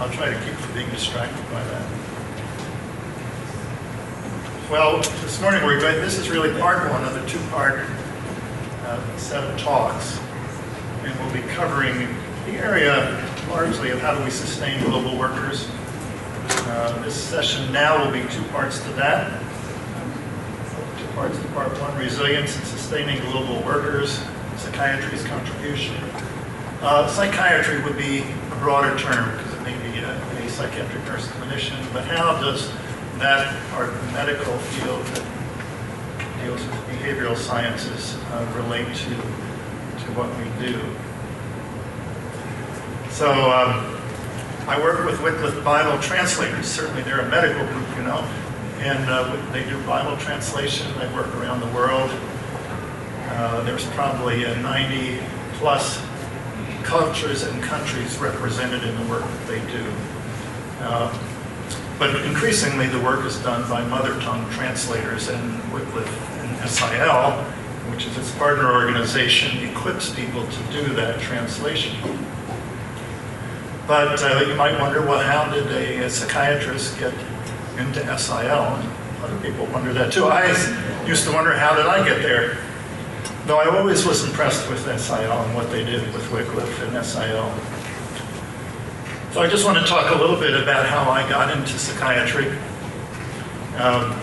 I'll try to keep from being distracted by that. Well, this morning this is really part one of the two-part set of talks. And we'll be covering the area largely of how do we sustain global workers. This session now will be two parts to that. Two parts to part one, resilience and sustaining global workers, psychiatry's contribution. Psychiatry would be a broader term because it may be a psychiatric nurse clinician, but how does that part of the medical field that deals with behavioral sciences relate to what we do? So I work with Wycliffe Bible translators. Certainly they're a medical group, you know, and they do Bible translation. They work around the world. There's probably 90 plus cultures and countries represented in the work that they do. But increasingly the work is done by mother tongue translators, and Wycliffe and SIL, which is its partner organization, equips people to do that translation. But you might wonder, well, how did a psychiatrist get into SIL? And other people wonder that too. I used to wonder, how did I get there? Though I always was impressed with SIL and what they did with Wycliffe and SIL. So I just want to talk a little bit about how I got into psychiatry.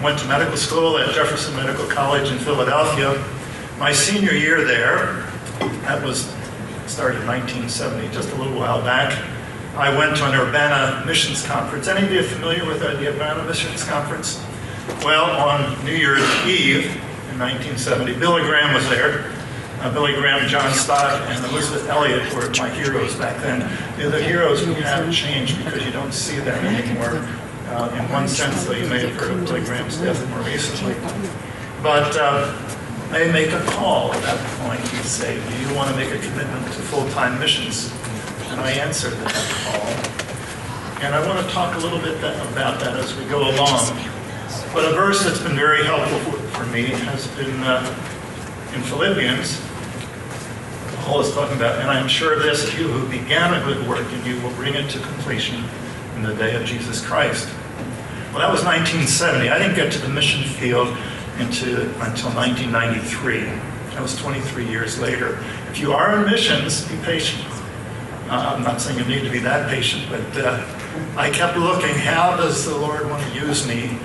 Went to medical school at Jefferson Medical College in Philadelphia. My senior year there, that was started in 1970, just a little while back, I went to an Urbana missions conference. Any of you familiar with the Urbana missions conference? Well, on New Year's Eve in 1970, Billy Graham was there. Billy Graham, John Stott, and Elizabeth Elliot were my heroes back then. The heroes who have changed because you don't see them anymore. In one sense, though, you may have heard of Billy Graham's death more recently. But they make a call at that point. He'd say, do you want to make a commitment to full-time missions? And I answered that call. And I want to talk a little bit about that as we go along. But a verse that's been very helpful for me has been in Philippians. Paul is talking about, and I am sure of this, that you who began a good work in you will bring it to completion in the day of Jesus Christ. Well, that was 1970. I didn't get to the mission field until 1993. That was 23 years later. If you are in missions, be patient. I'm not saying you need to be that patient, but I kept looking, how does the Lord want to use me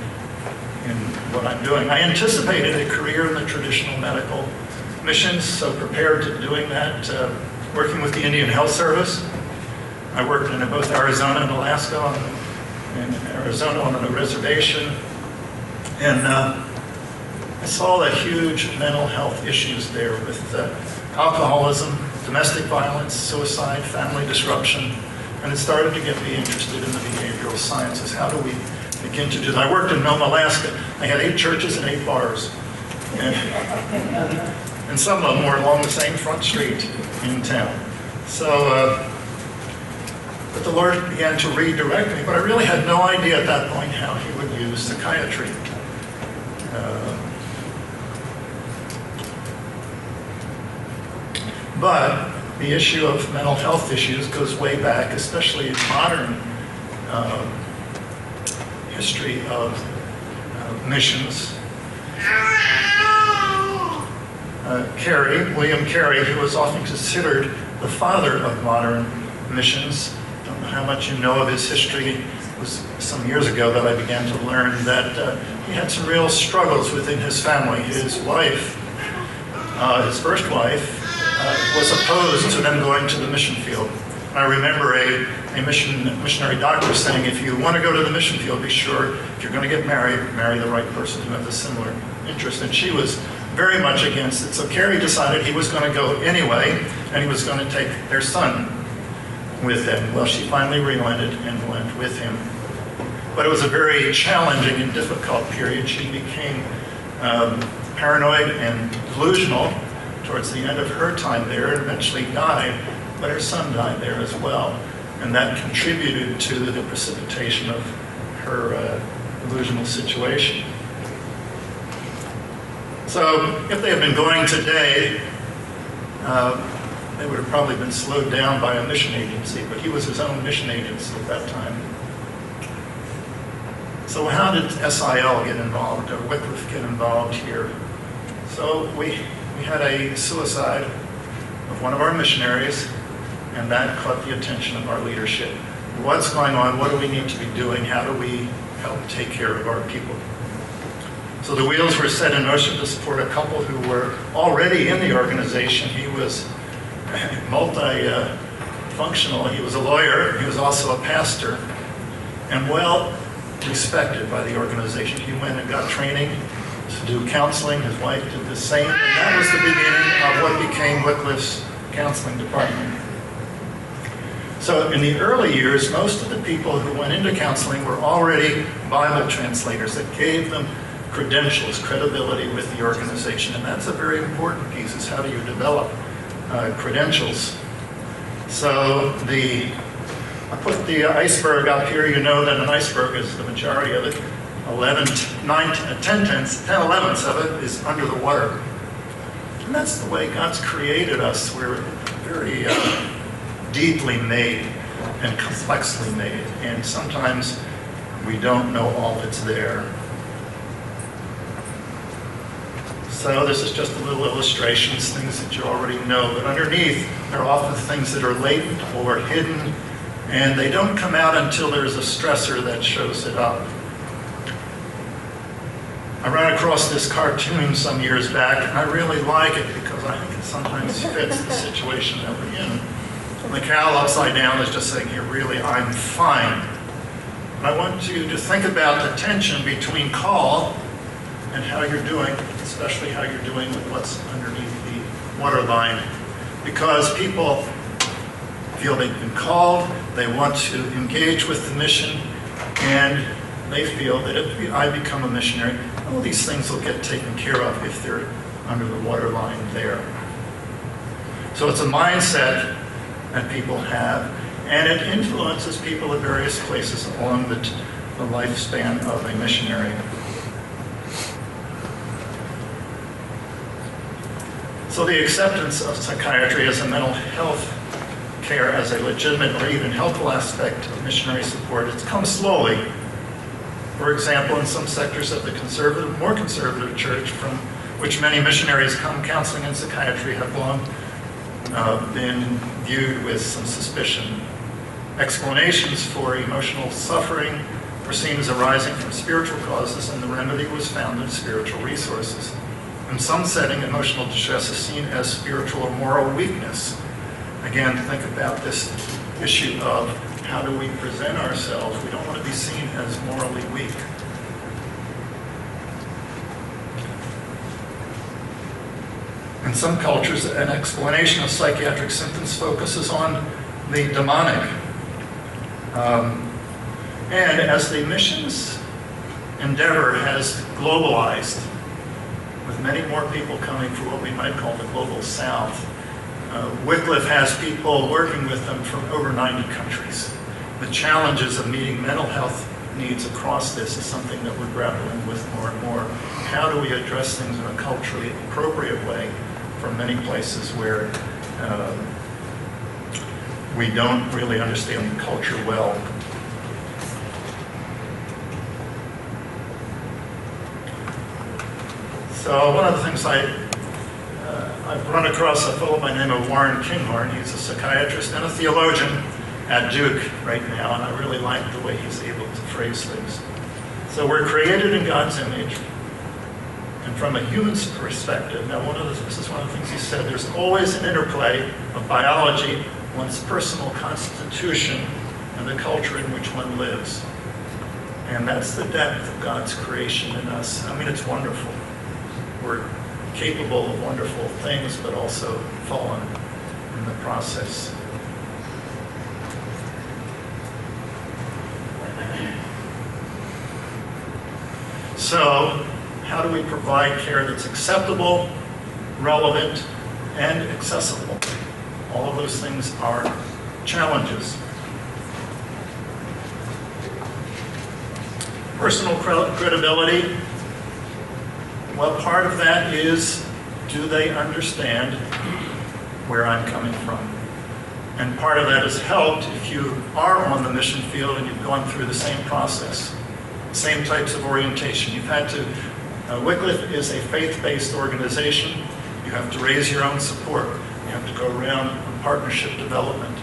in what I'm doing? I anticipated a career in the traditional medical missions, so prepared to doing that, working with the Indian Health Service. I worked in both Arizona and Alaska, in Arizona on a reservation, and I saw the huge mental health issues there with alcoholism, domestic violence, suicide, family disruption, and it started to get me interested in the behavioral sciences. How do we begin to do that? I worked in Nome, Alaska. I had 8 churches and 8 bars. And some of them were along the same front street in town. So, but the Lord began to redirect me, but I really had no idea at that point how He would use psychiatry. But the issue of mental health issues goes way back, especially in modern history of missions. William Carey, who was often considered the father of modern missions. I don't know how much you know of his history. It was some years ago that I began to learn that he had some real struggles within his family. His wife, his first wife, was opposed to them going to the mission field. I remember a missionary doctor saying, if you want to go to the mission field, be sure if you're going to get married, marry the right person who has a similar interest. And she was very much against it. So Carey decided he was going to go anyway, and he was going to take their son with him. Well, she finally relented and went with him. But it was a very challenging and difficult period. She became paranoid and delusional towards the end of her time there, and eventually died, but her son died there as well. And that contributed to the precipitation of her delusional situation. So if they had been going today, they would have probably been slowed down by a mission agency, but he was his own mission agency at that time. So how did SIL get involved, or Wycliffe get involved here? So we had a suicide of one of our missionaries, and that caught the attention of our leadership. What's going on? What do we need to be doing? How do we help take care of our people? So the wheels were set in motion to support a couple who were already in the organization. He was multi-functional. He was a lawyer. He was also a pastor, and well respected by the organization. He went and got training to do counseling. His wife did the same, and that was the beginning of what became Wycliffe's counseling department. So in the early years, most of the people who went into counseling were already Bible translators that gave them credentials, credibility with the organization, and that's a very important piece, is how do you develop credentials. So I put the iceberg up here. You know that an iceberg is the majority of it. 10/11ths of it is under the water. And that's the way God's created us. We're very deeply made and complexly made. And sometimes we don't know all that's there. So this is just a little illustrations, things that you already know. But underneath, there are often things that are latent or hidden, and they don't come out until there's a stressor that shows it up. I ran across this cartoon some years back, and I really like it because I think it sometimes fits the situation that we're in. The cow upside down is just saying here, really, I'm fine. I want you to think about the tension between call and how you're doing, especially how you're doing with what's underneath the waterline. Because people feel they've been called, they want to engage with the mission, and they feel that if I become a missionary, all these things will get taken care of if they're under the waterline there. So it's a mindset that people have, and it influences people at various places along the lifespan of a missionary. So the acceptance of psychiatry as a mental health care as a legitimate or even helpful aspect of missionary support, it's come slowly. For example, in some sectors of the more conservative church from which many missionaries come, counseling and psychiatry have long been viewed with some suspicion. Explanations for emotional suffering were seen as arising from spiritual causes, and the remedy was found in spiritual resources. In some setting, emotional distress is seen as spiritual or moral weakness. Again, think about this issue of how do we present ourselves. We don't want to be seen as morally weak. In some cultures, an explanation of psychiatric symptoms focuses on the demonic. And as the missions endeavor has globalized, with many more people coming from what we might call the global south, Wycliffe has people working with them from over 90 countries. The challenges of meeting mental health needs across this is something that we're grappling with more and more. How do we address things in a culturally appropriate way from many places where we don't really understand the culture well? So one of the things I've run across a fellow by the name of Warren Kinghorn. He's a psychiatrist and a theologian at Duke right now, and I really like the way he's able to phrase things. So we're created in God's image, and from a human's perspective, now this is one of the things he said, there's always an interplay of biology, one's personal constitution, and the culture in which one lives. And that's the depth of God's creation in us. I mean, it's wonderful. We're capable of wonderful things, but also fallen in the process. So, how do we provide care that's acceptable, relevant, and accessible? All of those things are challenges. Personal credibility. Well, part of that is, do they understand where I'm coming from. And part of that is helped if you are on the mission field and you've gone through the same process, same types of orientation. You've had to, Wycliffe is a faith-based organization. You have to raise your own support. You have to go around on partnership development.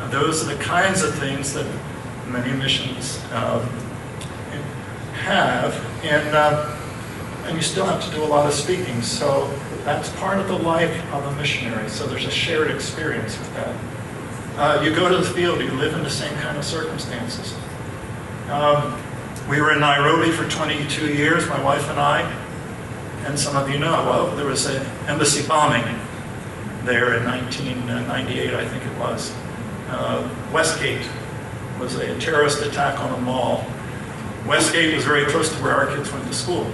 Those are the kinds of things that many missions have, and you still have to do a lot of speaking. So that's part of the life of a missionary. So there's a shared experience with that. You go to the field, you live in the same kind of circumstances. We were in Nairobi for 22 years, my wife and I, and some of you know, well, there was an embassy bombing there in 1998, I think it was. Westgate was a terrorist attack on a mall. Westgate was very close to where our kids went to school,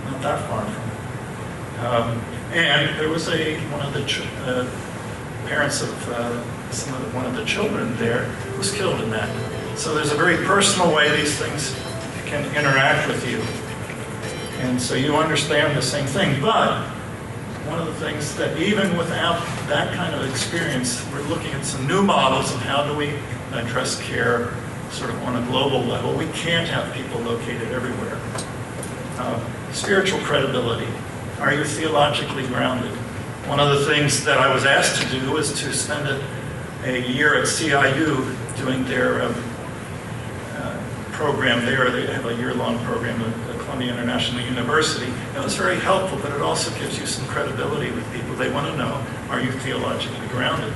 not that far from it. And there was one of the parents of one of the children there was killed in that. So there's a very personal way these things can interact with you. And so you understand the same thing. But one of the things that even without that kind of experience, we're looking at some new models of how do we address care sort of on a global level. We can't have people located everywhere. Spiritual credibility. Are you theologically grounded? One of the things that I was asked to do was to spend a year at CIU doing their program there. They have a year-long program at Columbia International University. And it was very helpful, but it also gives you some credibility with people. They want to know, are you theologically grounded?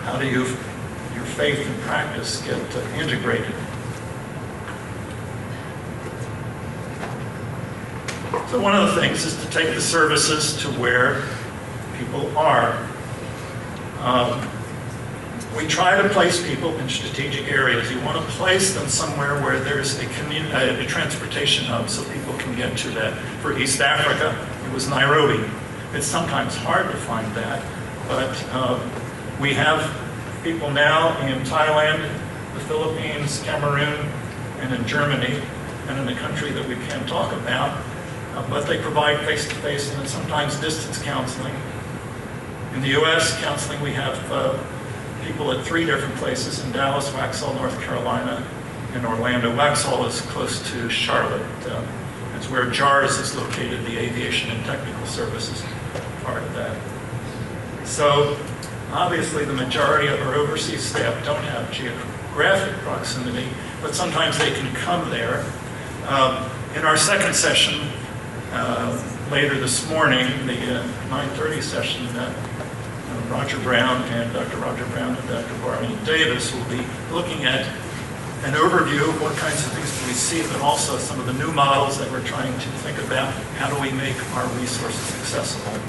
How do your faith and practice get integrated? So one of the things is to take the services to where people are. We try to place people in strategic areas. You want to place them somewhere where there's a transportation hub so people can get to that. For East Africa, it was Nairobi. It's sometimes hard to find that, but we have people now in Thailand, the Philippines, Cameroon, and in Germany, and in a country that we can't talk about, but they provide face-to-face and sometimes distance counseling. In the U.S., counseling, we have people at 3 different places: in Dallas, Waxhaw, North Carolina, and Orlando. Waxhaw is close to Charlotte. It's where JARS is located, the Aviation and Technical Services part of that. So obviously the majority of our overseas staff don't have geographic proximity, but sometimes they can come there. In our second session later this morning, the 9:30 session, Roger Brown and Dr. Roger Brown and Dr. Barney Davis will be looking at an overview of what kinds of things do we see, but also some of the new models that we're trying to think about. How do we make our resources accessible?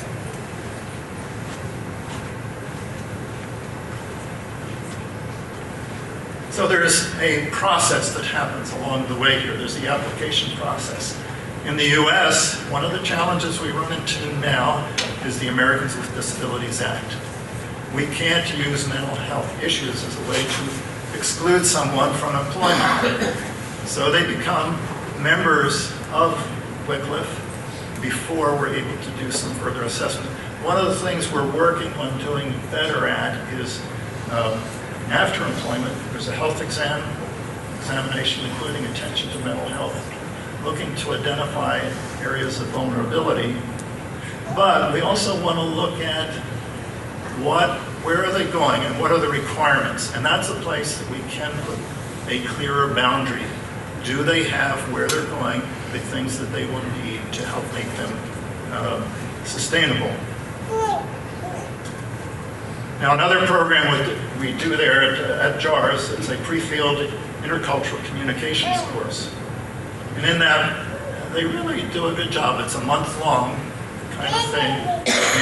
So there's a process that happens along the way here. There's the application process. In the U.S., one of the challenges we run into now is the Americans with Disabilities Act. We can't use mental health issues as a way to exclude someone from employment. So they become members of Wycliffe before we're able to do some further assessment. One of the things we're working on doing better at is after employment, there's a health examination including attention to mental health, looking to identify areas of vulnerability. But we also want to look at where are they going and what are the requirements? And that's a place that we can put a clearer boundary. Do they have where they're going, the things that they will need to help make them sustainable? Now, another program we do there at JARS is a pre-field intercultural communications course. And in that, they really do a good job. It's a month-long kind of thing.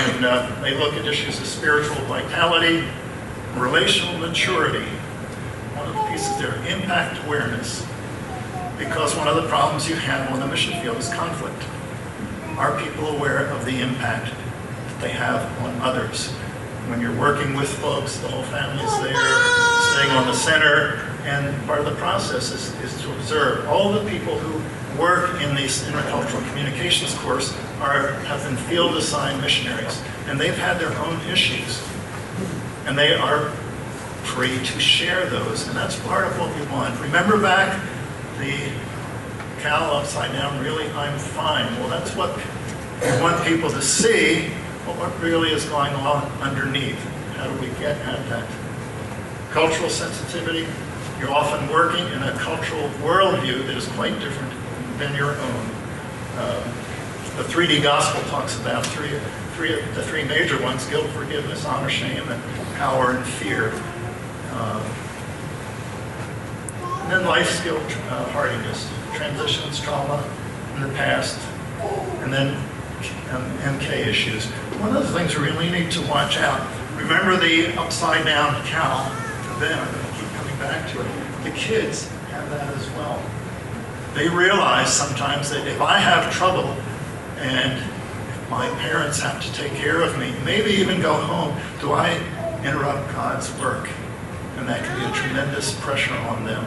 And they look at issues of spiritual vitality, relational maturity. One of the pieces there, impact awareness. Because one of the problems you have on the mission field is conflict. Are people aware of the impact that they have on others? When you're working with folks, the whole family's there, staying on the center, And part of the process is to observe. All the people who work in these intercultural communications course have been field assigned missionaries, and they've had their own issues. And they are free to share those, and that's part of what we want. Remember back the cowl upside down, really, I'm fine. Well, that's what we want people to see, what really is going on underneath. How do we get at that? Cultural sensitivity. You're often working in a cultural worldview that is quite different than your own. The 3D gospel talks about the three major ones: guilt, forgiveness, honor, shame, and power and fear. And then life skill hardiness, transitions, trauma in the past, and then MK issues. One of the things we really need to watch out, remember the upside down cowl for them. I'm going to keep coming back to it. The kids have that as well. They realize sometimes that if I have trouble and if my parents have to take care of me, maybe even go home, do I interrupt God's work? And that can be a tremendous pressure on them.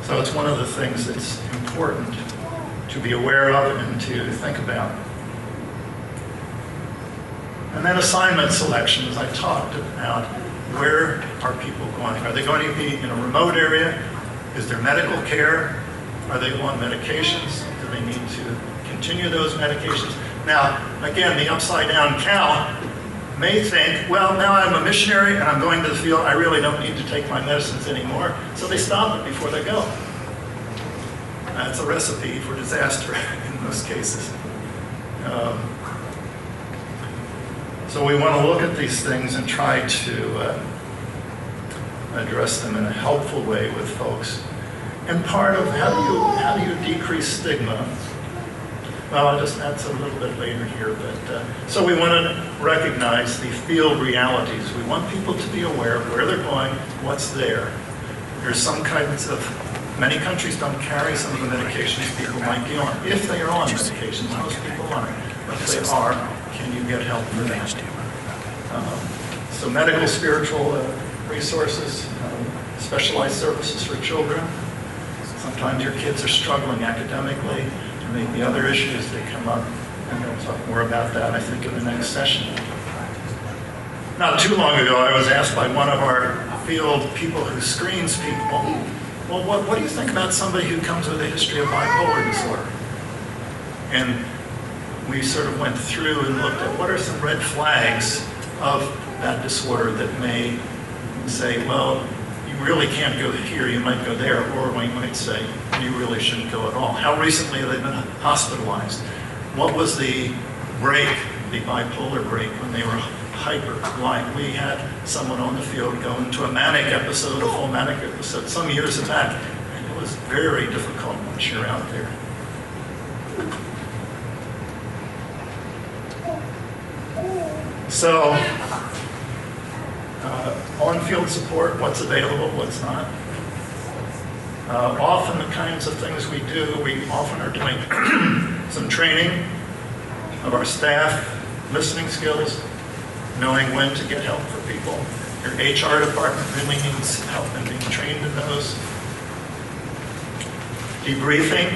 So it's one of the things that's important to be aware of and to think about. And then assignment selection, as I talked about, where are people going? Are they going to be in a remote area? Is there medical care? Are they on medications? Do they need to continue those medications? Now, again, the upside down cow may think, well, now I'm a missionary and I'm going to the field, I really don't need to take my medicines anymore. So they stop it before they go. That's a recipe for disaster in most cases. So we want to look at these things and try to address them in a helpful way with folks. And part of how do you decrease stigma? Well, that's a little bit later here, but so we want to recognize the field realities. We want people to be aware of where they're going, what's there. There's some kinds of, many countries don't carry some of the medications people might be on. If they are on medications, most people aren't. But if they are, can you get help for that? So medical, spiritual resources, specialized services for children. Sometimes your kids are struggling academically. There may be other issues that come up, and we'll talk more about that, I think, in the next session. Not too long ago, I was asked by one of our field people who screens people, well, what do you think about somebody who comes with a history of bipolar disorder? And we sort of went through and looked at what are some red flags of that disorder that may say, well, you really can't go here, you might go there, or we might say, you really shouldn't go at all. How recently have they been hospitalized? What was the break, the bipolar break, when they were hyper? Like we had someone on the field go into a manic episode, a full manic episode, some years back, and it was very difficult once you're out there. So, on-field support, what's available, what's not. Often the kinds of things we do, we often are doing some training of our staff, listening skills, knowing when to get help for people. Your HR department really needs help in being trained in those. Debriefing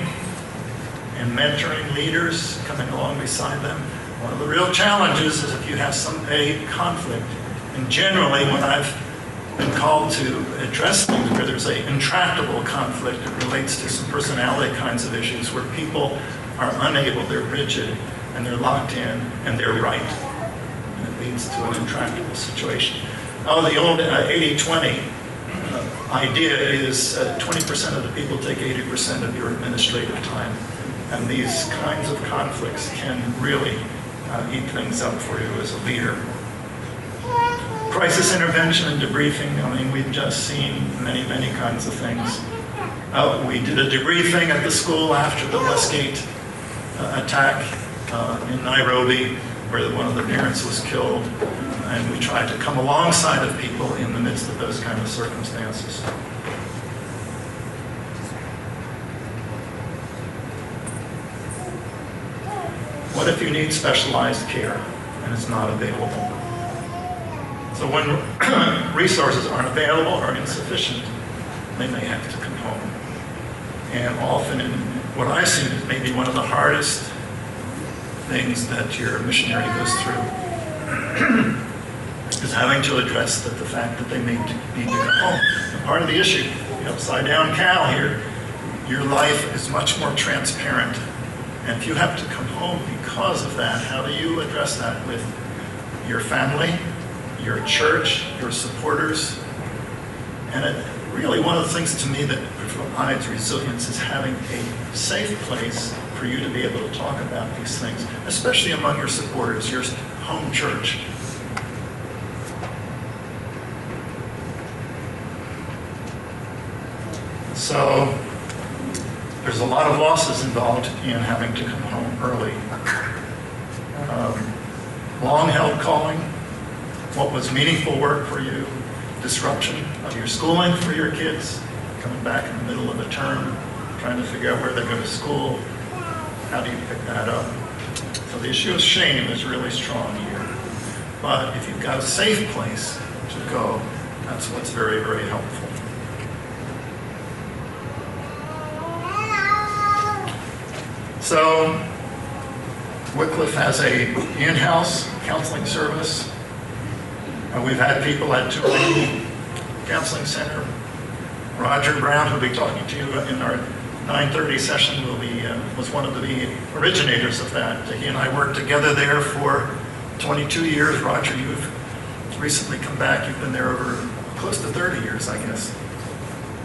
and mentoring leaders, coming along beside them. One of the real challenges is if you have a conflict. And generally, when I've been called to address things where there's an intractable conflict, it relates to some personality kinds of issues where people are unable, they're rigid, and they're locked in, and they're right. And it leads to an intractable situation. Oh, the old 80-20 idea is 20% of the people take 80% of your administrative time. And these kinds of conflicts can really eat things up for you as a leader. Crisis intervention and debriefing, I mean, we've just seen many, many kinds of things. We did a debriefing at the school after the Westgate attack in Nairobi, where one of the parents was killed, and we tried to come alongside of people in the midst of those kind of circumstances. What if you need specialized care and it's not available? So when resources aren't available or insufficient, they may have to come home. And often, in what I've seen is maybe one of the hardest things that your missionary goes through is having to address the fact that they may need to come home. And part of the issue, the upside down cow here, your life is much more transparent. And if you have to come home because of that, how do you address that with your family, your church, your supporters? And really one of the things to me that provides resilience is having a safe place for you to be able to talk about these things, especially among your supporters, your home church. So there's a lot of losses involved in having to come home early. Long-held calling, what was meaningful work for you, disruption of your schooling for your kids, coming back in the middle of a term, trying to figure out where they go to school. How do you pick that up? So the issue of shame is really strong here. But if you've got a safe place to go, that's what's very, very helpful. So Wycliffe has a in-house counseling service. We've had people at Thielman Counseling Center. Roger Brown, who'll be talking to you in our 9:30 session, was one of the originators of that. He and I worked together there for 22 years. Roger, you've recently come back. You've been there over close to 30 years, I guess.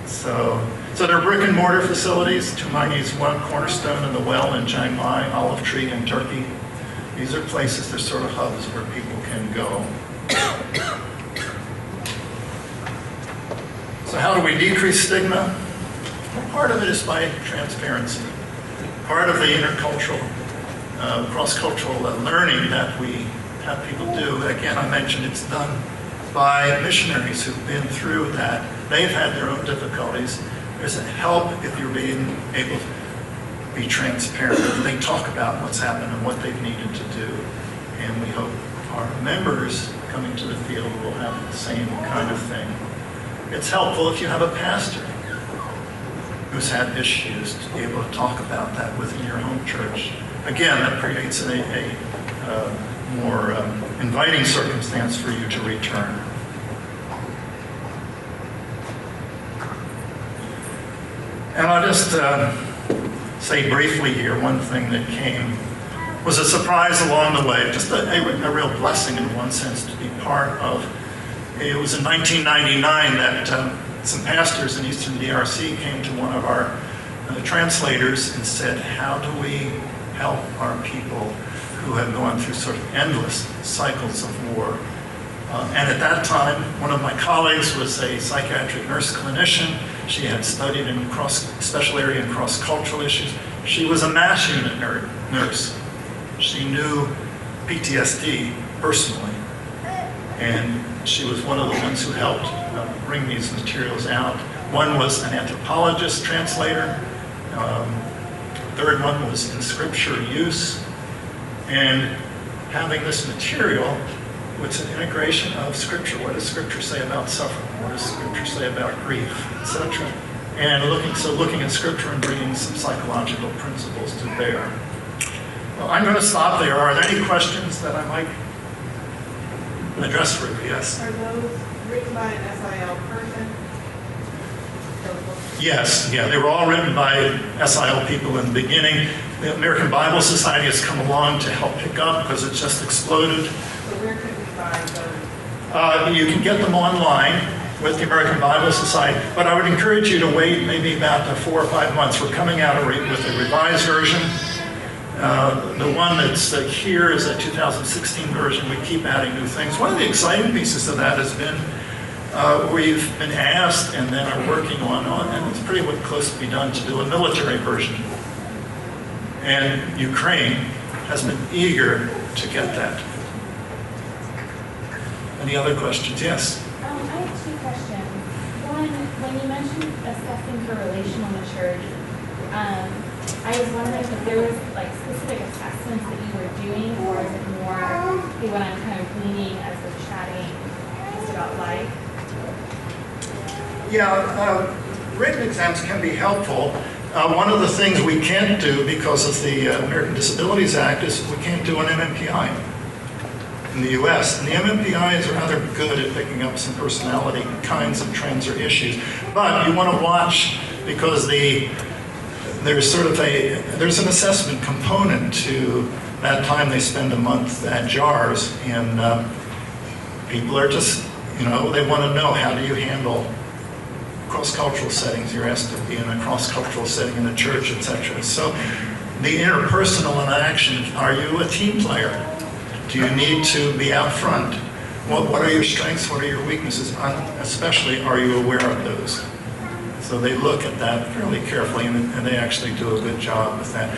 So they're brick and mortar facilities. Tumani's one, Cornerstone and the Well in Chiang Mai, Olive Tree in Turkey. These are places, they're sort of hubs where people can go. So how do we decrease stigma? Well, part of it is by transparency. Part of the intercultural, cross-cultural learning that we have people do, again, I mentioned it's done by missionaries who've been through that. They've had their own difficulties. There's a help if you're being able to be transparent. They talk about what's happened and what they've needed to do. And we hope our members coming to the field will have the same kind of thing. It's helpful if you have a pastor who's had issues to be able to talk about that within your home church. Again, that creates a more inviting circumstance for you to return. And I'll just say briefly here, one thing that came was a surprise along the way, just a real blessing in one sense to be part of. It was in 1999 that some pastors in Eastern DRC came to one of our translators and said, how do we help our people who have gone through sort of endless cycles of war? And at that time, one of my colleagues was a psychiatric nurse clinician. She had studied in special area and cross-cultural issues. She was a mass unit nurse. She knew PTSD personally. And she was one of the ones who helped bring these materials out. One was an anthropologist translator. Third one was in scripture use. And having this material, it's an integration of scripture. What does scripture say about suffering? What does scripture say about grief, etc.? And looking at scripture and bringing some psychological principles to bear. Well, I'm going to stop there. Are there any questions that I might address for you? Yes? Are those written by an SIL person? Yes, yeah, they were all written by SIL people in the beginning. The American Bible Society has come along to help pick up because it's just exploded. So where could we find those? You can get them online with the American Bible Society, but I would encourage you to wait maybe about 4 or 5 months. We're coming out with a revised version. The one that's here is a 2016 version. We keep adding new things. One of the exciting pieces of that has been we've been asked and then are working on, and it's pretty close to be done, to do a military version. And Ukraine has been eager to get that. Any other questions? Yes? I have 2 questions. One, when you mentioned assessing for relational maturity, I was wondering if there was like specific assessments that you were doing, or is it more, hey, what I'm kind of gleaning as we're chatting, about life? Yeah, written exams can be helpful. One of the things we can't do because of the American Disabilities Act is we can't do an MMPI in the US. And the MMPI is rather good at picking up some personality kinds of trends or issues. But you want to watch because there's sort of there's an assessment component to that time they spend a month at JARS, and people are just, they want to know, how do you handle cross-cultural settings? You're asked to be in a cross-cultural setting in a church, etc. So the interpersonal interaction, are you a team player? Do you need to be out front? What are your strengths? What are your weaknesses? Especially, are you aware of those? So they look at that fairly carefully, and they actually do a good job with that.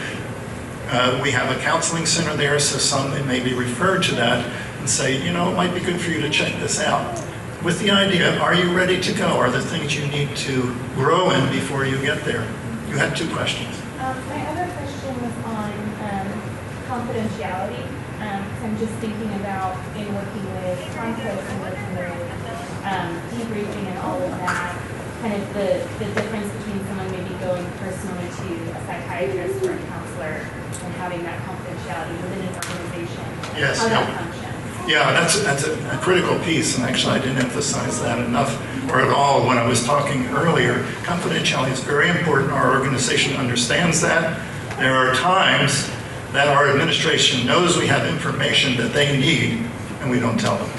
We have a counseling center there, so some may be referred to that and say, it might be good for you to check this out. With the idea, are you ready to go? Are there things you need to grow in before you get there? You had 2 questions. My other question was on confidentiality. I'm just thinking about in working with conflicts and working with debriefing and all of that, kind of the difference between someone maybe going personally to a psychiatrist or a counselor and having that confidentiality within an organization. Yes, how that yeah. functions. Yeah, that's a critical piece, and actually I didn't emphasize that enough or at all when I was talking earlier. Confidentiality is very important. Our organization understands that. There are times that our administration knows we have information that they need, and we don't tell them.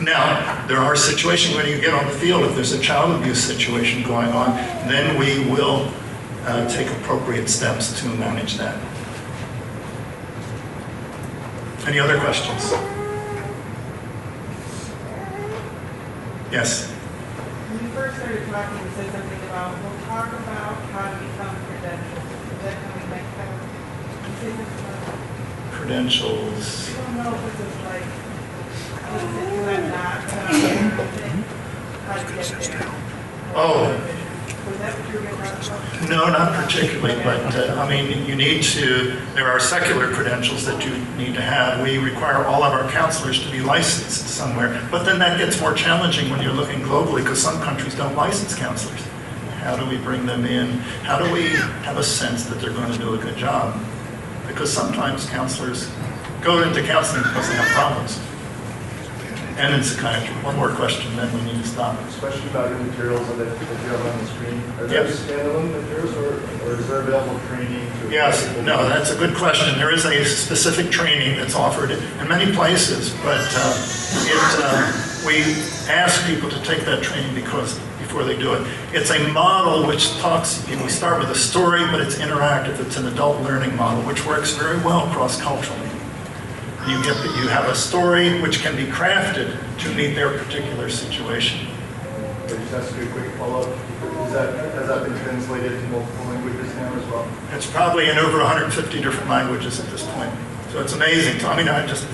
Now, there are situations when you get on the field, if there's a child abuse situation going on, then we will take appropriate steps to manage that. Any other questions? Yes? When you first started talking, you said something about, we'll talk about how to become credentialed. Is that how we make that? You said something about, Credentials. I don't know if it's just like, let's say you have not, how to get there. Oh. Was that what you were going to talk about? No, not particularly, but you need to, there are secular credentials that you need to have. We require all of our counselors to be licensed somewhere, but then that gets more challenging when you're looking globally because some countries don't license counselors. How do we bring them in? How do we have a sense that they're going to do a good job? Because sometimes counselors go into counseling because they have problems. And in psychiatry. One more question, then we need to stop. Question about your materials that you have on the screen. Are there Yes. standalone materials or is there available training? Yes, no, that's a good question. There is a specific training that's offered in many places, but we ask people to take that training before they do it. It's a model which talks, we start with a story, but it's interactive. It's an adult learning model, which works very well cross-culturally. You have a story which can be crafted to meet their particular situation. Just ask you a quick follow-up. Has that been translated to multiple languages now as well? It's probably in over 150 different languages at this point. So it's amazing. I just,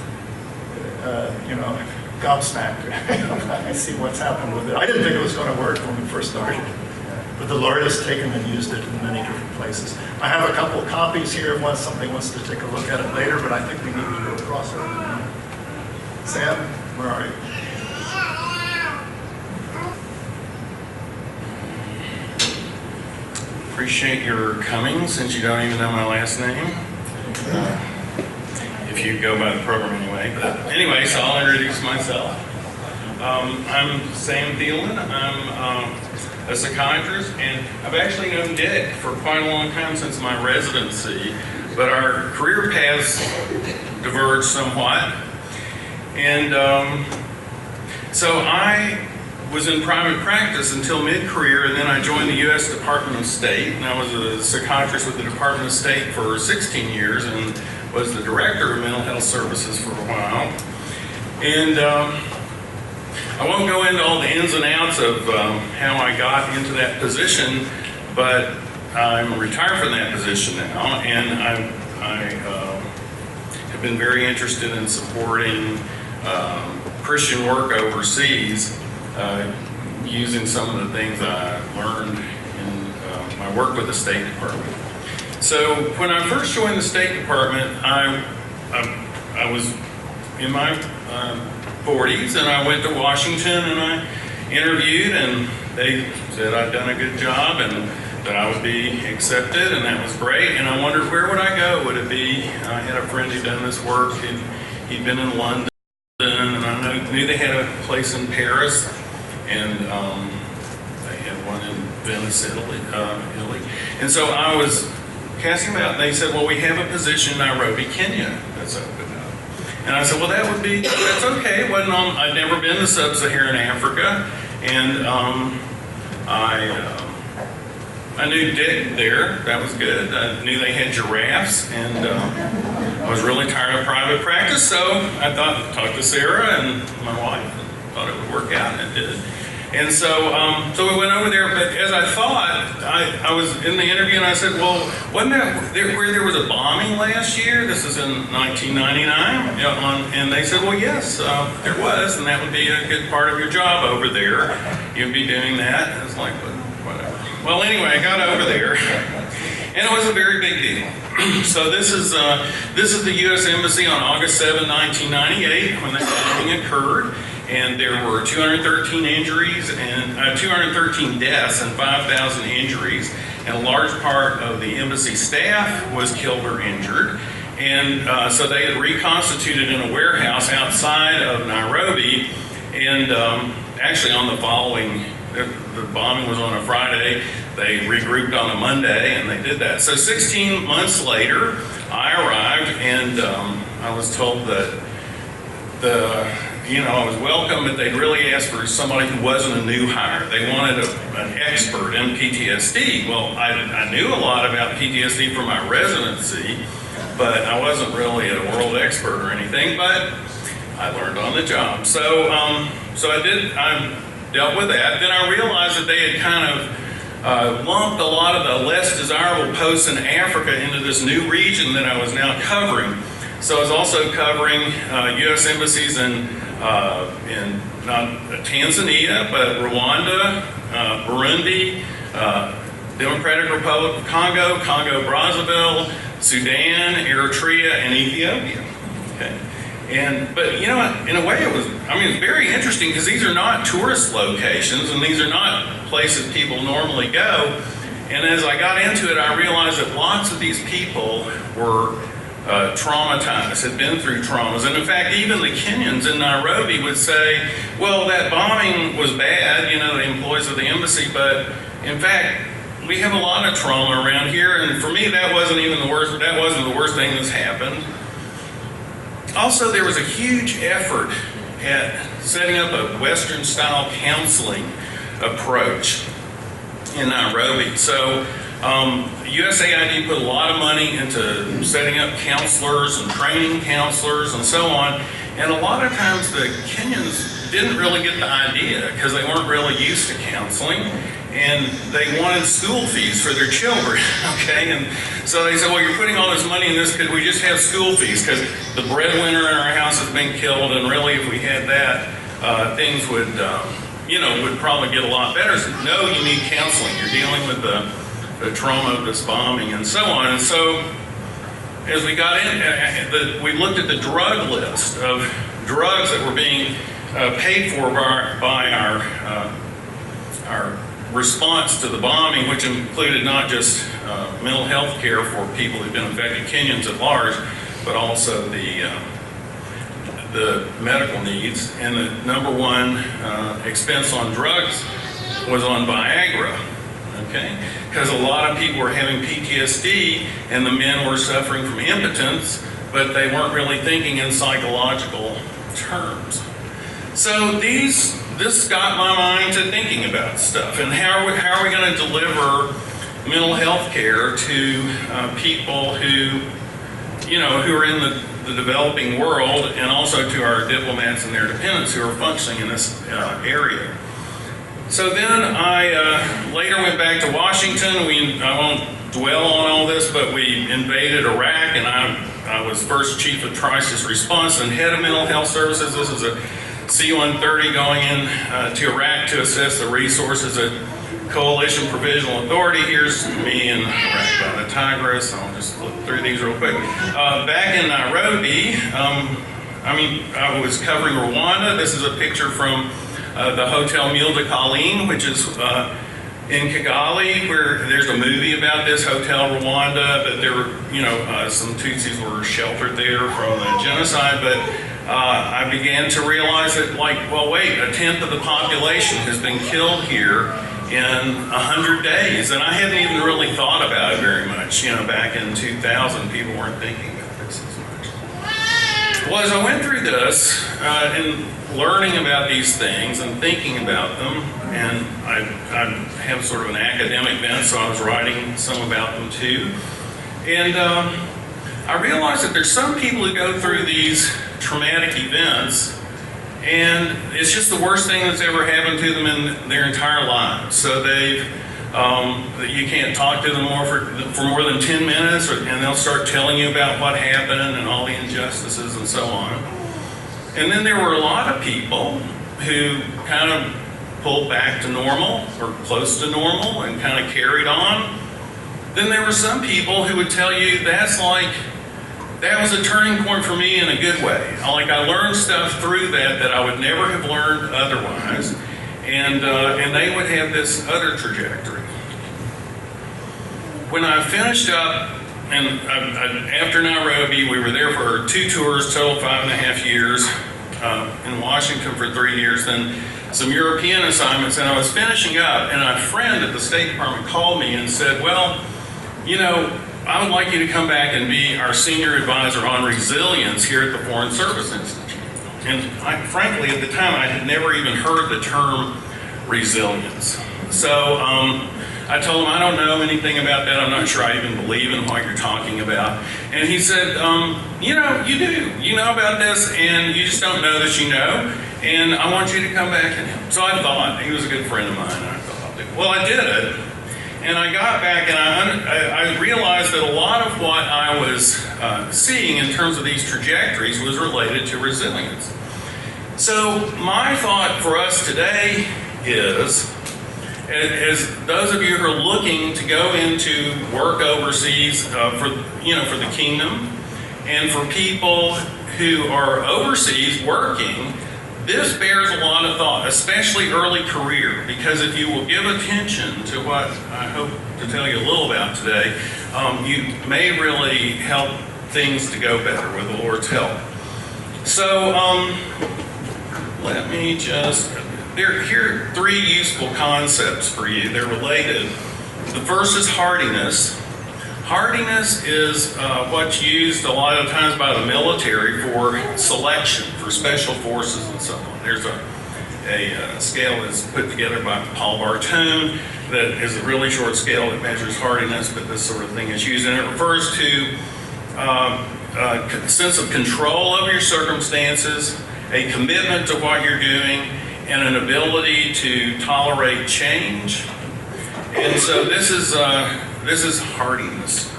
gobsmacked. I see what's happened with it. I didn't think it was going to work when we first started. But the Lord has taken and used it in many different places. I have a couple of copies here unless somebody wants to take a look at it later, but I think we need to go across it. Sam, where are you? Appreciate your coming, since you don't even know my last name. If you go by the program anyway. But anyway, so I'll introduce myself. I'm Sam Thielman. I'm a psychiatrist, and I've actually known Dick for quite a long time, since my residency, but our career paths diverged somewhat. And so I was in private practice until mid-career, and then I joined the U.S. Department of State, and I was a psychiatrist with the Department of State for 16 years and was the director of mental health services for a while. And I won't go into all the ins and outs of how I got into that position, but I'm retired from that position now, and I have been very interested in supporting Christian work overseas, using some of the things I learned in my work with the State Department. So when I first joined the State Department, I was in my 40s, and I went to Washington and I interviewed, and they said I'd done a good job and that I would be accepted, and that was great. And I wondered, where would I go? Would it be, I had a friend who'd done this work, and he'd been in London, and I knew they had a place in Paris, and they had one in Venice, Italy. And so I was casting them out, and they said, well, we have a position in Nairobi, Kenya, that's open up. And I said, well, that's okay. It wasn't on, I'd never been to sub-Saharan Africa, and I knew Dick there, that was good. I knew they had giraffes, and I was really tired of private practice, so I thought, talk to Sarah and my wife, and thought it would work out, and it did. And so we went over there, but as I thought, I was in the interview and I said, well, wasn't that where there was a bombing last year? This is in 1999. And they said, well, yes, there was, and that would be a good part of your job over there. You'd be doing that. And it's like, whatever. Well, anyway, I got over there, and it was a very big deal. So this is the U.S. Embassy on August 7, 1998, when that bombing occurred. And there were 213 injuries and 213 deaths and 5,000 injuries. And a large part of the embassy staff was killed or injured. And so they had reconstituted in a warehouse outside of Nairobi. And actually on the following, the bombing was on a Friday. They regrouped on a Monday, and they did that. So 16 months later, I arrived, and I was told that I was welcome, but they'd really asked for somebody who wasn't a new hire. They wanted an expert in PTSD. Well, I knew a lot about PTSD from my residency, but I wasn't really a world expert or anything, but I learned on the job. So I dealt with that. Then I realized that they had kind of lumped a lot of the less desirable posts in Africa into this new region that I was now covering. So I was also covering U.S. embassies in not Tanzania, but Rwanda, Burundi, Democratic Republic of Congo, Congo-Brazzaville, Sudan, Eritrea, and Ethiopia. Okay. But in a way it's very interesting because these are not tourist locations and these are not places people normally go. And as I got into it, I realized that lots of these people were traumatized, had been through traumas. And in fact, even the Kenyans in Nairobi would say, well, that bombing was bad, the employees of the embassy, but in fact, we have a lot of trauma around here, and for me, that wasn't the worst thing that's happened. Also, there was a huge effort at setting up a Western-style counseling approach in Nairobi. So USAID put a lot of money into setting up counselors and training counselors and so on. And a lot of times the Kenyans didn't really get the idea because they weren't really used to counseling. And they wanted school fees for their children, okay? And so they said, well, you're putting all this money in this, could we just have school fees? Because the breadwinner in our house has been killed, and really if we had that, things would probably get a lot better. So, no, you need counseling. You're dealing with the trauma of this bombing and so on. And so as we got in, we looked at the drug list of drugs that were being paid for by our response to the bombing, which included not just mental health care for people who've been affected, Kenyans at large, but also the medical needs. And the number one expense on drugs was on Viagra, okay? Because a lot of people were having PTSD and the men were suffering from impotence, but they weren't really thinking in psychological terms. So this got my mind to thinking about stuff, and how are we going to deliver mental health care to people who are in the developing world, and also to our diplomats and their dependents who are functioning in this area. So then I later went back to Washington. I won't dwell on all this, but we invaded Iraq, and I was first chief of crisis response and head of mental health services. This is a C-130 going in to Iraq to assess the resources at Coalition Provisional Authority. Here's me in Iraq by the Tigris. I'll just look through these real quick. Back in Nairobi, I was covering Rwanda. This is a picture from the Hotel Mille de Colline, which is in Kigali, where there's a movie about this Hotel Rwanda, but there were, some Tutsis were sheltered there from the genocide, but I began to realize that, wait, a tenth of the population has been killed here in 100 days, and I hadn't even really thought about it very much. Back in 2000, people weren't thinking about this as much. Well, as I went through this and learning about these things and thinking about them, and I have sort of an academic bent, so I was writing some about them too, and I realized that there's some people who go through these traumatic events and it's just the worst thing that's ever happened to them in their entire lives. So you can't talk to them for more than 10 minutes, and they'll start telling you about what happened and all the injustices and so on. And then there were a lot of people who kind of pulled back to normal or close to normal and kind of carried on. Then there were some people who would tell you that was a turning point for me in a good way. I learned stuff through that I would never have learned otherwise, and they would have this other trajectory. When I finished up, and after Nairobi, we were there for 2 tours, total 5.5 years, in Washington for 3 years, then some European assignments, and I was finishing up, and a friend at the State Department called me and said, well, I would like you to come back and be our senior advisor on resilience here at the Foreign Service Institute. And frankly, at the time, I had never even heard the term resilience. So I told him, I don't know anything about that. I'm not sure I even believe in what you're talking about. And he said, you do. You know about this, and you just don't know that you know. And I want you to come back and help. So I thought, he was a good friend of mine. And I thought, well, I did it. And I got back and I realized that a lot of what I was seeing in terms of these trajectories was related to resilience. So my thought for us today is, as those of you who are looking to go into work overseas for the kingdom, and for people who are overseas working, this bears a lot of thought, especially early career, because if you will give attention to what I hope to tell you a little about today, you may really help things to go better with the Lord's help. So let me just, here are 3 useful concepts for you. They're related. The first is hardiness. Hardiness is what's used a lot of times by the military for selection, for special forces and so on. There's a scale that's put together by Paul Bartone that is a really short scale that measures hardiness, but this sort of thing is used, and it refers to a sense of control of your circumstances, a commitment to what you're doing, and an ability to tolerate change. And so this is hardiness.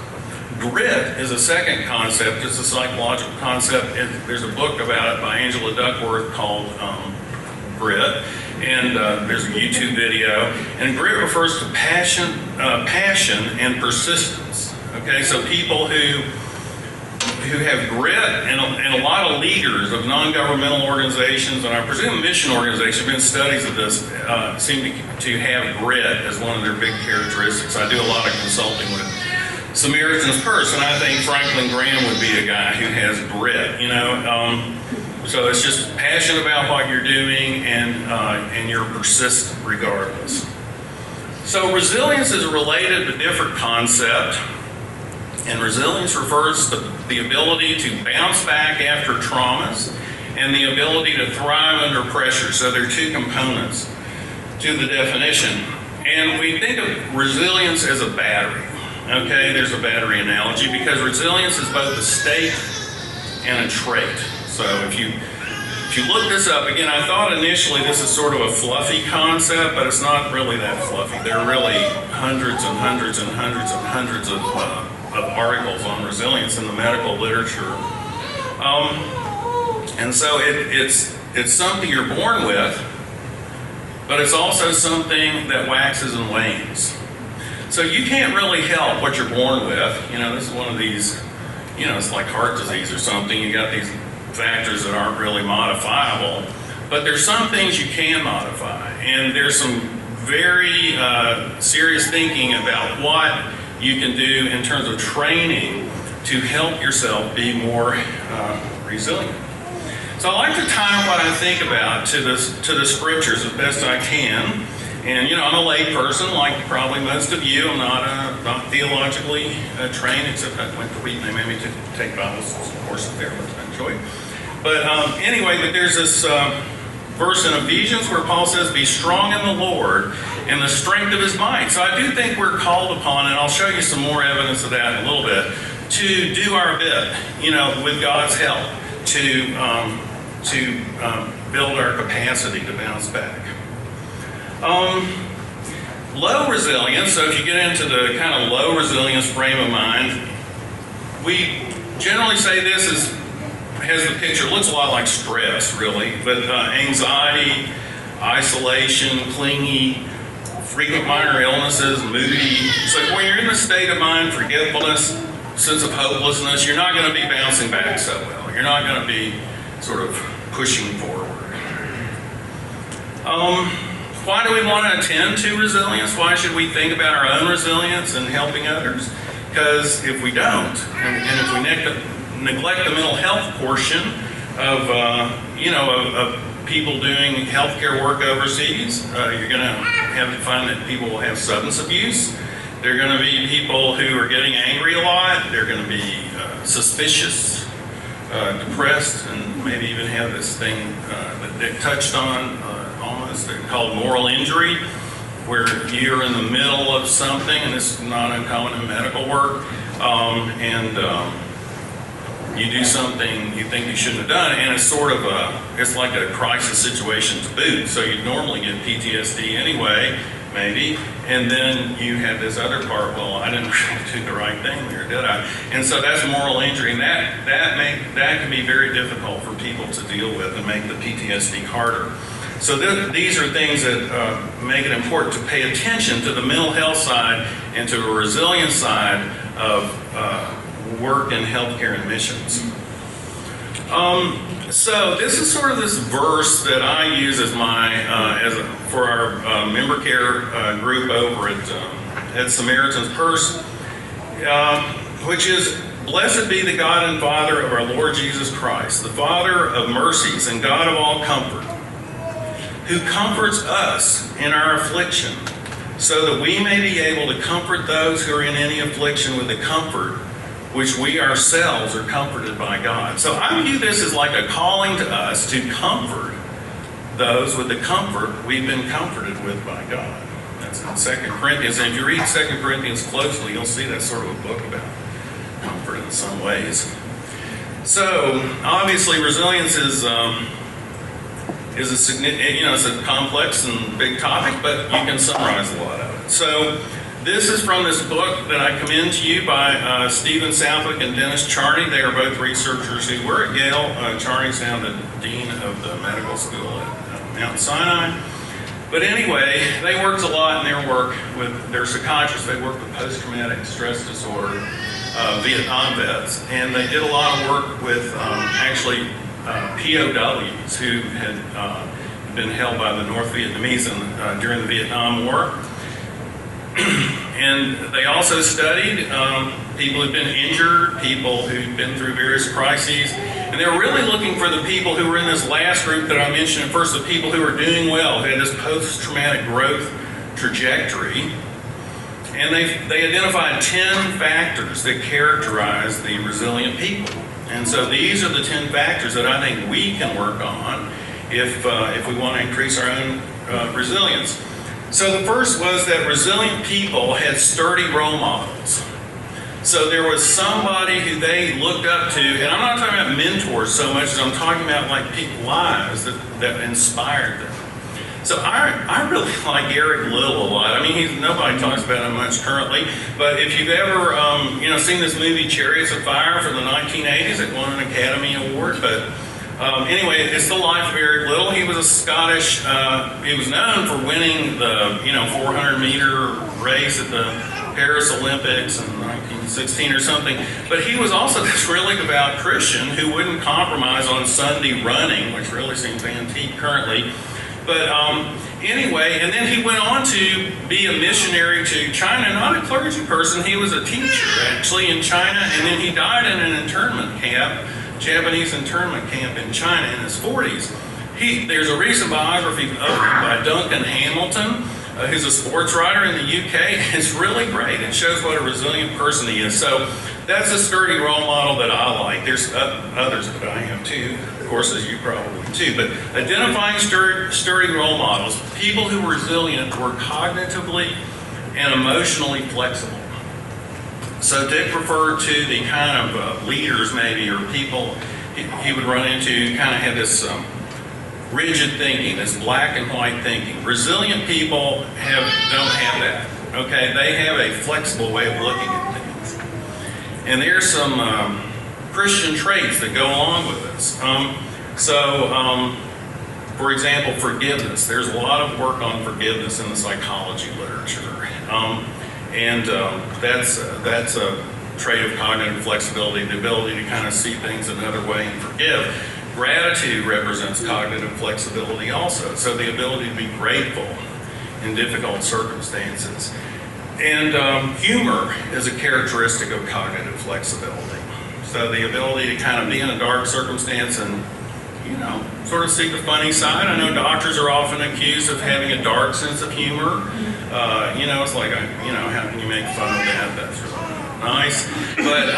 Grit is a second concept. It's a psychological concept. There's a book about it by Angela Duckworth called Grit, and there's a YouTube video. And grit refers to passion and persistence. Okay, so people who have grit, and a lot of leaders of non-governmental organizations, and I presume mission organizations, have been studies of this, seem to have grit as one of their big characteristics. I do a lot of consulting with Samaritan's Purse, and I think Franklin Graham would be a guy who has grit, so it's just passion about what you're doing, and you're persistent regardless. So resilience is related to different concept. And resilience refers to the ability to bounce back after traumas and the ability to thrive under pressure. So there are 2 components to the definition. And we think of resilience as a battery. Okay, there's a battery analogy, because resilience is both a state and a trait. So if you look this up, again, I thought initially this is sort of a fluffy concept, but it's not really that fluffy. There are really hundreds and hundreds and hundreds and hundreds of articles on resilience in the medical literature. And so it's something you're born with, but it's also something that waxes and wanes. So you can't really help what you're born with. This is one of these, it's like heart disease or something. You got these factors that aren't really modifiable, but there's some things you can modify, and there's some very serious thinking about what you can do in terms of training to help yourself be more resilient. So I like to tie what I think about to the scriptures as best I can. And I'm a lay person, like probably most of you. I'm not theologically trained, except I went to Wheaton. They made me to take Bible courses there, which I enjoyed. But anyway, there's this verse in Ephesians where Paul says, "Be strong in the Lord and the strength of His might." So I do think we're called upon, and I'll show you some more evidence of that in a little bit, to do our bit, with God's help, to build our capacity to bounce back. Low resilience, so if you get into the kind of low resilience frame of mind, we generally say this has the picture, looks a lot like stress really, but anxiety, isolation, clingy, frequent minor illnesses, moody. So when you're in the state of mind, forgetfulness, sense of hopelessness, you're not going to be bouncing back so well. You're not going to be sort of pushing forward. Why do we want to attend to resilience? Why should we think about our own resilience and helping others? Because if we don't, and if we neglect the mental health portion of people doing healthcare work overseas, you're going to find that people will have substance abuse. They're going to be people who are getting angry a lot. They're going to be suspicious, depressed, and maybe even have this thing that Dick touched on almost called moral injury, where you're in the middle of something, and this is not uncommon in medical work, and you do something you think you shouldn't have done, and it's like a crisis situation to boot. So you'd normally get PTSD anyway, maybe, and then you have this other part, well, I didn't really do the right thing there, did I? And so that's moral injury, and that can be very difficult for people to deal with and make the PTSD harder. So these are things that make it important to pay attention to the mental health side and to the resilience side of work in healthcare and missions. So this is sort of this verse that I use as for our member care group over at Samaritan's Purse, which is, "Blessed be the God and Father of our Lord Jesus Christ, the Father of mercies and God of all comfort, who comforts us in our affliction, so that we may be able to comfort those who are in any affliction with the comfort which we ourselves are comforted by God." So I view this as like a calling to us to comfort those with the comfort we've been comforted with by God. That's in 2 Corinthians. And if you read 2 Corinthians closely, you'll see that's sort of a book about comfort in some ways. So obviously resilience is a significant, it's a complex and big topic, but you can summarize a lot of it. So this is from this book that I commend to you by Stephen Southwick and Dennis Charney. They are both researchers who were at Yale. Charney's now the dean of the medical school at Mount Sinai. But anyway, they worked a lot in their work with their psychiatrists. They worked with post-traumatic stress disorder, Vietnam vets, and they did a lot of work with POWs who had been held by the North Vietnamese during the Vietnam War. And they also studied people who'd been injured, people who'd been through various crises, and they were really looking for the people who were in this last group that I mentioned at first, the people who were doing well, who had this post-traumatic growth trajectory. And they identified 10 factors that characterize the resilient people. And so these are the 10 factors that I think we can work on if we want to increase our own resilience. So the first was that resilient people had sturdy role models. So there was somebody who they looked up to, and I'm not talking about mentors so much as I'm talking about like lives that inspired them. So I really like Eric Liddell a lot. I mean, nobody talks about him much currently, but if you've ever seen this movie Chariots of Fire from the 1980s, it won an Academy Award. But Anyway, it's the life of Eric Liddell. He was a Scottish, he was known for winning the, 400-meter race at the Paris Olympics in 1916 or something. But he was also this really devout Christian who wouldn't compromise on Sunday running, which really seems antique currently. But anyway, and then he went on to be a missionary to China, not a clergy person. He was a teacher, actually, in China, and then he died in an internment camp, Japanese internment camp in China in his 40s. There's a recent biography of him by Duncan Hamilton, who's a sports writer in the UK. It's really great. It shows what a resilient person he is. So that's a sturdy role model that I like. There's others that I am too, of course, as you probably too. But identifying sturdy role models, people who were resilient were cognitively and emotionally flexible. So Dick referred to the kind of leaders maybe, or people he would run into, kind of had this rigid thinking, this black and white thinking. Resilient people don't have that, okay? They have a flexible way of looking at things. And there's some Christian traits that go along with this. For example, forgiveness. There's a lot of work on forgiveness in the psychology literature. That's a trait of cognitive flexibility, the ability to kind of see things another way and forgive. Gratitude represents cognitive flexibility also, so the ability to be grateful in difficult circumstances. And humor is a characteristic of cognitive flexibility. So the ability to kind of be in a dark circumstance and, sort of see the funny side. I know doctors are often accused of having a dark sense of humor. It's like, how can you make fun of that? That's really nice. But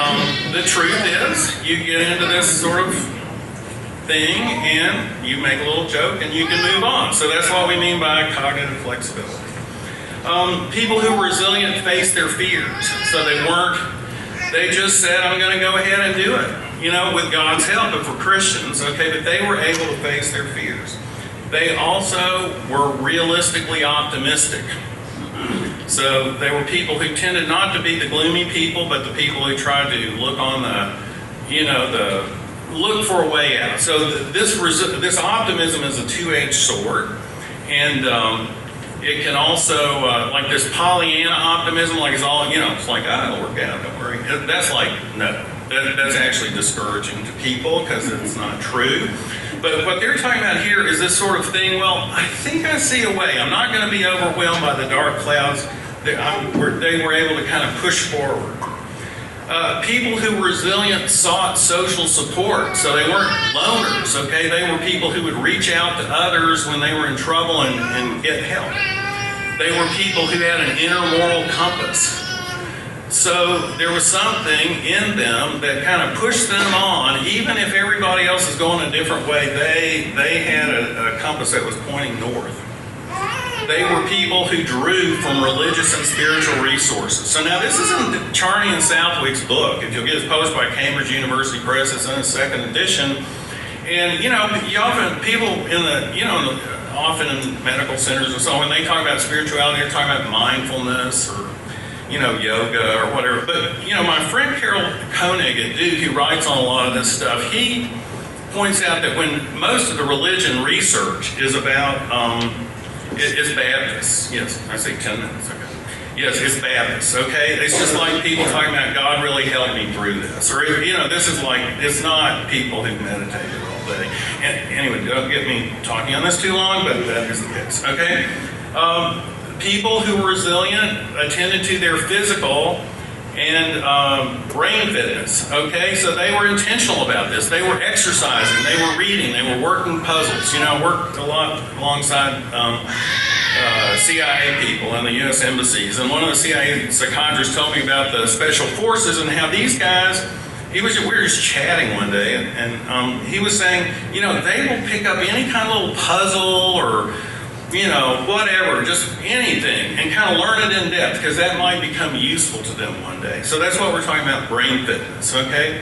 the truth is, you get into this sort of thing and you make a little joke and you can move on. So that's what we mean by cognitive flexibility. People who were resilient faced their fears. So they just said, I'm going to go ahead and do it, with God's help, but for Christians, okay, but they were able to face their fears. They also were realistically optimistic. So they were people who tended not to be the gloomy people, but the people who tried to look on look for a way out. So this optimism is a two-edged sword, and it can also, like this Pollyanna optimism, like it's all, it's like, it'll work out, don't worry. That's like, no, that's actually discouraging to people because it's not true. But what they're talking about here is this sort of thing, well, I think I see a way. I'm not going to be overwhelmed by the dark clouds. They were able to kind of push forward. People who were resilient sought social support, so they weren't loners, okay? They were people who would reach out to others when they were in trouble and get help. They were people who had an inner moral compass. So there was something in them that kind of pushed them on, even if everybody else is going a different way, they had a compass that was pointing north. They were people who drew from religious and spiritual resources. So now this is in Charney and Southwick's book. If you'll get it published by Cambridge University Press, it's in its second edition. And you often people often in medical centers and so on, when they talk about spirituality, they're talking about mindfulness or yoga or whatever. But my friend Carol Koenig at Duke, who writes on a lot of this stuff, he points out that when most of the religion research is about it's Baptists. Yes, I say 10 minutes. Okay. Yes, it's Baptists. Okay, it's just like people talking about God really helped me through this, or this is like it's not people who meditated all day. And anyway, don't get me talking on this too long, but that is the case. Okay, people who were resilient attended to their physical and brain fitness. Okay, so they were intentional about this. They were exercising, they were reading, they were working puzzles. I worked a lot alongside CIA people in the U.S. embassies, and one of the CIA psychiatrists told me about the special forces and how these guys. We were just chatting one day, and he was saying, they will pick up any kind of little puzzle or whatever, just anything, and kind of learn it in depth, because that might become useful to them one day. So that's what we're talking about, brain fitness, okay?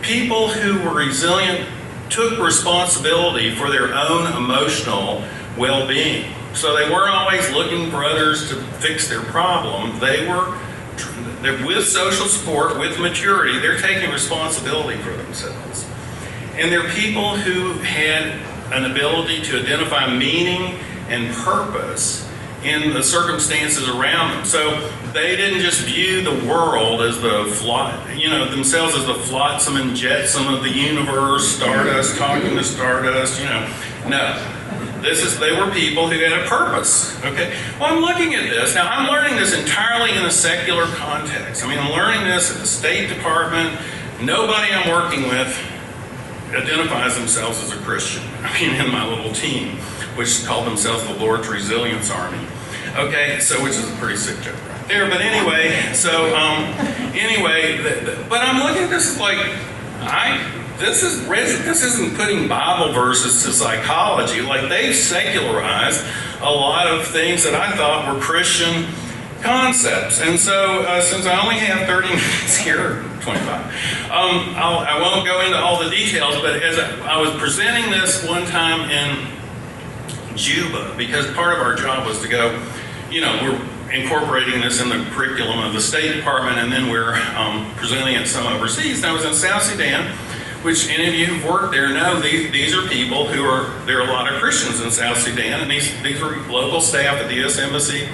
People who were resilient took responsibility for their own emotional well-being. So they weren't always looking for others to fix their problem. They're with social support, with maturity, they're taking responsibility for themselves. And they're people who had an ability to identify meaning and purpose in the circumstances around them. So they didn't just view the world as themselves as the flotsam and jetsam of the universe, stardust talking to stardust, No. They were people who had a purpose, okay? Well, I'm looking at this. Now, I'm learning this entirely in a secular context. I'm learning this at the State Department. Nobody I'm working with identifies themselves as a Christian. In my little team, which called themselves the Lord's Resilience Army. Okay, so which is a pretty sick joke right there. But anyway, but I'm looking at this like, this isn't putting Bible verses to psychology. Like, they've secularized a lot of things that I thought were Christian concepts. And so, since I only have 30 minutes here, 25, I won't go into all the details, but as I was presenting this one time in Juba, because part of our job was to go, we're incorporating this in the curriculum of the State Department, and then we're presenting it some overseas. And I was in South Sudan, which any of you who've worked there know, these are people there are a lot of Christians in South Sudan, and these were local staff at the U.S. Embassy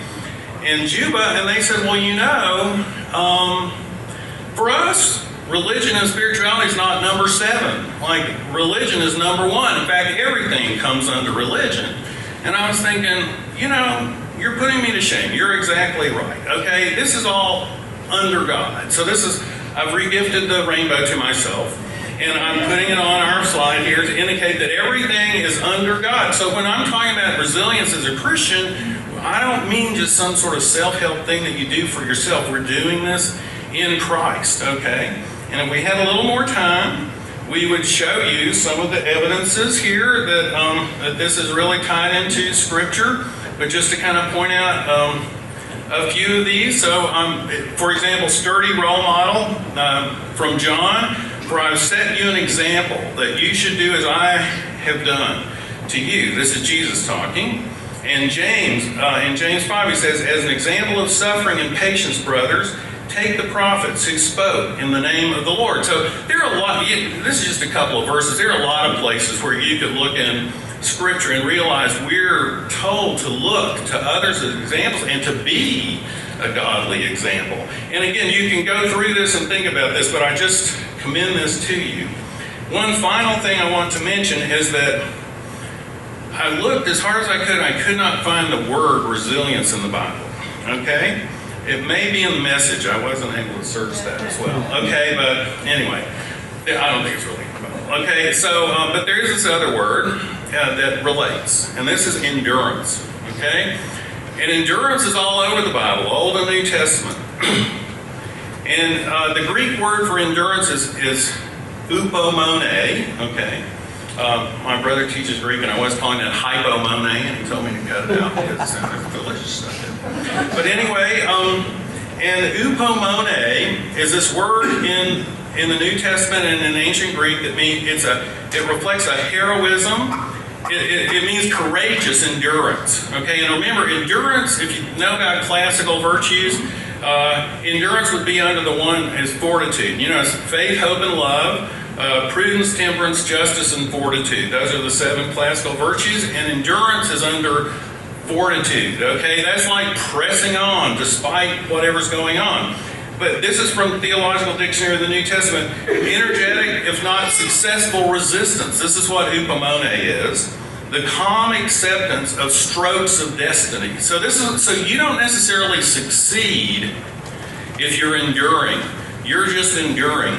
in Juba, and they said, well, for us, religion and spirituality is not number 7. Like, religion is number 1. In fact, everything comes under religion. And I was thinking, you're putting me to shame. You're exactly right. Okay, this is all under God. So I've regifted the rainbow to myself, and I'm putting it on our slide here to indicate that everything is under God. So when I'm talking about resilience as a Christian, I don't mean just some sort of self-help thing that you do for yourself. We're doing this in Christ, okay? And if we had a little more time, we would show you some of the evidences here that this is really tied into Scripture. But just to kind of point out a few of these. So, for example, sturdy role model from John, for I've set you an example that you should do as I have done to you. This is Jesus talking. And James, in James 5, he says, as an example of suffering and patience, brothers, take the prophets who spoke in the name of the Lord. So there are a lot, this is just a couple of verses. There are a lot of places where you could look in Scripture and realize we're told to look to others as examples and to be a godly example. And again, you can go through this and think about this, but I just commend this to you. One final thing I want to mention is that I looked as hard as I could not find the word resilience in the Bible, okay? It may be in the Message. I wasn't able to search that as well, okay? But anyway, I don't think it's really in the Bible. Okay, so, but there is this other word that relates, and this is endurance, okay? And endurance is all over the Bible, Old and New Testament. And the Greek word for endurance is upomone, okay? My brother teaches Greek, and I was calling it hypomone, and he told me to cut it out because it sounded delicious. But anyway, and upomone is this word in the New Testament and in ancient Greek that means it reflects a heroism. It means courageous endurance. Okay, and remember, endurance, if you know about classical virtues, endurance would be under the one as fortitude. It's faith, hope, and love. Prudence, temperance, justice, and fortitude. Those are the 7 classical virtues, and endurance is under fortitude, okay? That's like pressing on despite whatever's going on. But this is from the Theological Dictionary of the New Testament. Energetic, if not successful, resistance. This is what upomone is. The calm acceptance of strokes of destiny. So you don't necessarily succeed if you're enduring. You're just enduring,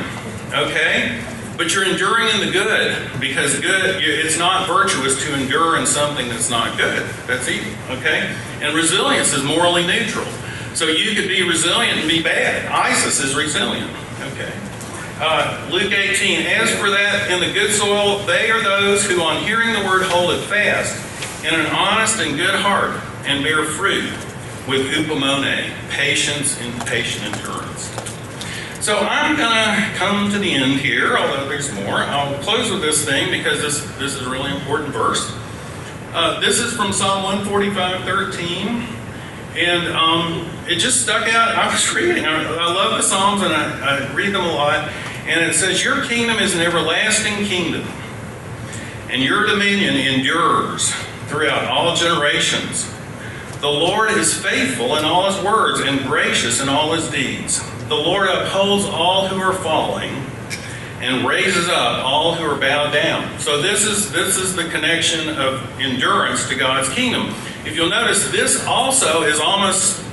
okay? But you're enduring in the good, because it's not virtuous to endure in something that's not good. That's evil, okay? And resilience is morally neutral. So you could be resilient and be bad. ISIS is resilient, okay? Luke 18, as for that in the good soil, they are those who on hearing the word hold it fast in an honest and good heart and bear fruit with upomone, patience and patient endurance. So I'm going to come to the end here, although there's more. I'll close with this thing because this is a really important verse. This is from Psalm 145:13, and it just stuck out. I was reading. I love the Psalms, and I read them a lot. And it says, your kingdom is an everlasting kingdom, and your dominion endures throughout all generations. The Lord is faithful in all his words and gracious in all his deeds. The Lord upholds all who are falling and raises up all who are bowed down. So this is the connection of endurance to God's kingdom. If you'll notice, this also is almost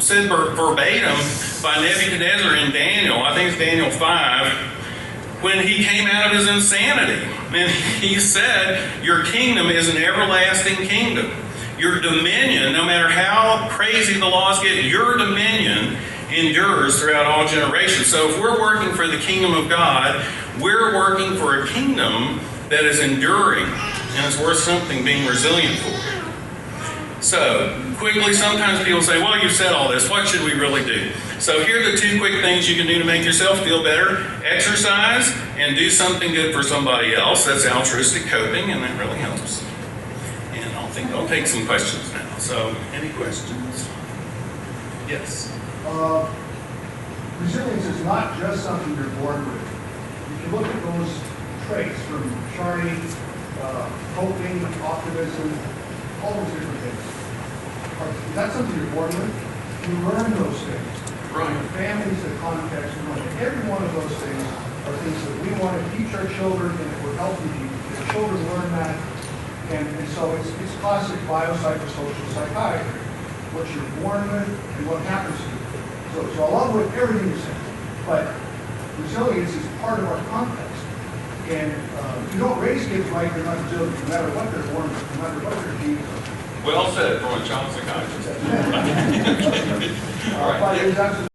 said verbatim by Nebuchadnezzar in Daniel. I think it's Daniel 5, when he came out of his insanity. And he said, your kingdom is an everlasting kingdom. Your dominion, no matter how crazy the laws get, your dominion endures throughout all generations. So if we're working for the kingdom of God, we're working for a kingdom that is enduring and is worth something being resilient for. So, quickly, sometimes people say, well, you said all this, what should we really do? So here are the 2 quick things you can do to make yourself feel better. Exercise and do something good for somebody else. That's altruistic coping, and that really helps. And I'll take some questions now. So, any questions? Yes. Resilience is not just something you're born with. If you look at those traits from charting, coping, optimism, all those different things, is that something you're born with? You learn those things. Right. The families, the context, every one of those things are things that we want to teach our children, and that we're helping the children learn that. And so it's classic biopsychosocial psychiatry. What you're born with and what happens to you. So I love what everything you said, but resilience is part of our context. And if you don't raise kids right, they're not resilient, no matter what they're born with, no matter what their genes are. Well said from a child psychiatrist. But it's absolutely